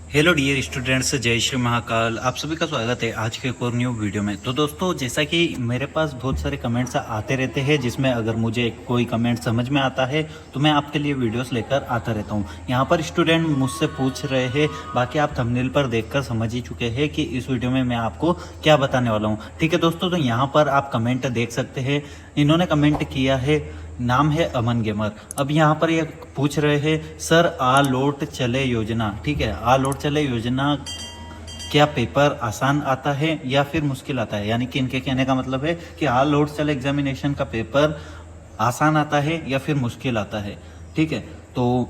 Hello dear students, जय श्री महाकाल। आप सभी का स्वागत है आज के एक और न्यू वीडियो में। तो दोस्तों, जैसा कि मेरे पास बहुत सारे कमेंट्स आते रहते हैं, जिसमें अगर मुझे कोई कमेंट समझ में आता है तो मैं आपके लिए वीडियोस लेकर आता रहता हूं। यहां पर स्टूडेंट मुझसे पूछ रहे हैं, बाकी आप थंबनेल पर देखकर समझ ही चुके हैं कि इस वीडियो में मैं आपको क्या बताने वाला हूँ। ठीक है दोस्तों, तो यहाँ पर आप कमेंट देख सकते हैं। इन्होंने कमेंट किया है, नाम है अमन गेमर। अब यहाँ पर ये पूछ रहे हैं, सर आ लौट चले योजना, ठीक है, आ लौट चले योजना क्या पेपर आसान आता है या फिर मुश्किल आता है? यानी कि इनके कहने का मतलब है कि आ लौट चले एग्जामिनेशन का पेपर आसान आता है या फिर मुश्किल आता है। ठीक है, तो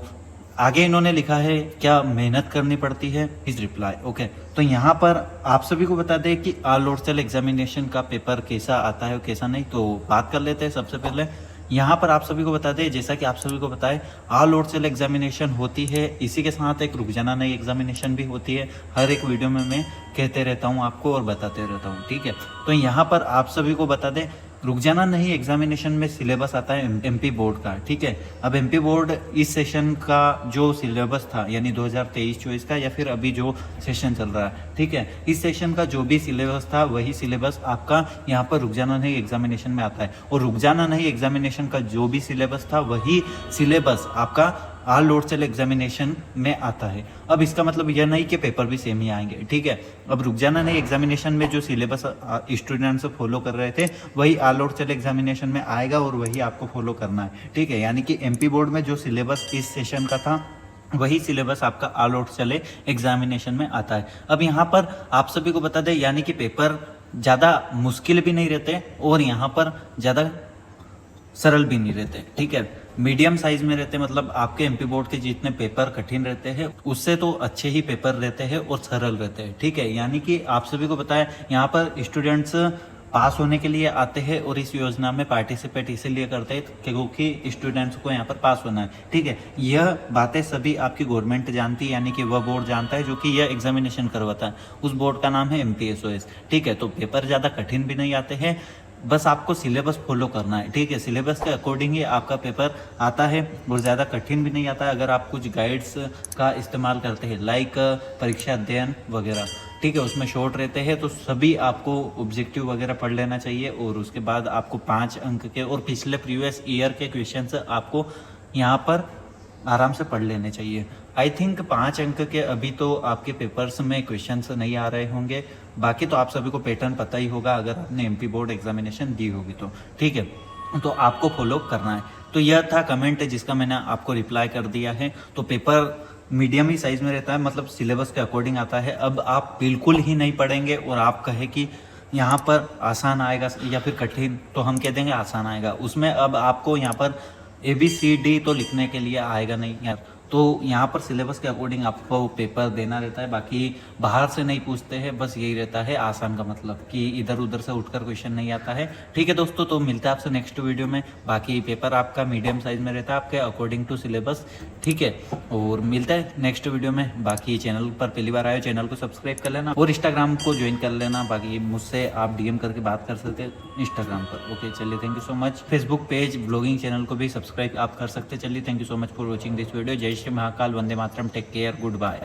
आगे इन्होंने लिखा है, क्या मेहनत करनी पड़ती है? Is reply okay. तो यहाँ पर आप सभी को बता दें कि आ लौट चले एग्जामिनेशन का पेपर कैसा आता है और कैसा नहीं। तो बात कर लेते हैं। सबसे पहले यहाँ पर आप सभी को बता दें, जैसा कि आप सभी को बताएं, ऑल ओवर सेल एग्जामिनेशन होती है, इसी के साथ एक रुक जाना नहीं एग्जामिनेशन भी होती है। हर एक वीडियो में मैं कहते रहता हूँ आपको और बताते रहता हूँ। ठीक है, तो यहाँ पर आप सभी को बता दें, रुक जाना नहीं एग्जामिनेशन में सिलेबस आता है एमपी बोर्ड का। ठीक है, अब एमपी बोर्ड इस सेशन का जो सिलेबस था, यानी 2023-24 का, या फिर अभी जो सेशन चल रहा है, ठीक है, इस सेशन का जो भी सिलेबस था वही सिलेबस आपका यहाँ पर रुक जाना नहीं एग्जामिनेशन में आता है। और रुक जाना नहीं एग्जामिनेशन का जो भी सिलेबस था वही सिलेबस आपका ऑल लोड सेल एग्जामिनेशन में आता है। अब इसका मतलब यह नहीं कि पेपर भी सेम ही आएंगे। ठीक है, अब रुक जाना नहीं एग्जामिनेशन में जो सिलेबस स्टूडेंट्स फॉलो कर रहे थे वही ऑल लोड सेल एग्जामिनेशन में आएगा और वही आपको फॉलो करना है। ठीक है, यानी कि एमपी बोर्ड में जो सिलेबस इस सेशन का था वही सिलेबस आपका ऑल आउट चले एग्जामिनेशन में आता है। अब यहाँ पर आप सभी को बता दें, यानी कि पेपर ज़्यादा मुश्किल भी नहीं रहते और यहाँ पर ज़्यादा सरल भी नहीं रहते। ठीक है, मीडियम साइज में रहते, मतलब आपके एमपी बोर्ड के जितने पेपर कठिन रहते हैं उससे तो अच्छे ही पेपर रहते हैं और सरल रहते हैं। ठीक है, यानी कि आप सभी को बताया, यहाँ पर स्टूडेंट्स पास होने के लिए आते हैं और इस योजना में पार्टिसिपेट इसीलिए करते हैं क्योंकि स्टूडेंट्स को यहाँ पर पास होना है। ठीक है, यह बातें सभी आपकी गवर्नमेंट जानती है, यानी कि वह बोर्ड जानता है जो कि यह एग्जामिनेशन करवाता है। उस बोर्ड का नाम है MPSOS। ठीक है, तो पेपर ज़्यादा कठिन भी नहीं आते हैं, बस आपको सिलेबस फॉलो करना है। ठीक है, सिलेबस के अकॉर्डिंग ही आपका पेपर आता है और ज़्यादा कठिन भी नहीं आता है अगर आप कुछ गाइड्स का इस्तेमाल करते हैं, लाइक परीक्षा अध्ययन वगैरह। ठीक है, उसमें शॉर्ट रहते हैं तो सभी आपको ऑब्जेक्टिव वगैरह पढ़ लेना चाहिए और उसके बाद आपको 5 अंक के और पिछले प्रीवियस ईयर के क्वेश्चंस आपको यहाँ पर आराम से पढ़ लेने चाहिए। आई थिंक 5 अंक के अभी तो आपके पेपर्स में क्वेश्चंस नहीं आ रहे होंगे, बाकी तो आप सभी को पैटर्न पता ही होगा अगर आपने एमपी बोर्ड एग्जामिनेशन दी होगी तो। ठीक है, तो आपको फॉलो करना है। तो यह था कमेंट जिसका मैंने आपको रिप्लाई कर दिया है। तो पेपर मीडियम ही साइज में रहता है, मतलब सिलेबस के अकॉर्डिंग आता है। अब आप बिल्कुल ही नहीं पढ़ेंगे और आप कहे कि यहाँ पर आसान आएगा या फिर कठिन, तो हम कह देंगे आसान आएगा। उसमें अब आपको यहाँ पर ABCD तो लिखने के लिए आएगा नहीं यार, तो यहाँ पर सिलेबस के अकॉर्डिंग आपको पेपर देना रहता है। बाकी बाहर से नहीं पूछते हैं, बस यही रहता है आसान का मतलब कि इधर उधर से उठकर क्वेश्चन नहीं आता है। ठीक है दोस्तों, तो मिलता है आपसे नेक्स्ट वीडियो में। बाकी पेपर आपका मीडियम साइज में रहता है आपके अकॉर्डिंग टू सिलेबस। ठीक है, और मिलता है नेक्स्ट वीडियो में। बाकी चैनल पर पहली बार आए, चैनल को सब्सक्राइब कर लेना और इंस्टाग्राम को ज्वाइन कर लेना। बाकी मुझसे आप DM करके बात कर सकते हैं इंस्टाग्राम पर। ओके, चलिए, thank you so much. Facebook page, blogging channel को भी सब्सक्राइब आप कर सकते हैं। चलिए, thank you so much for watching this video. जय Shri Mahakal, Vande Mataram, take care, good bye.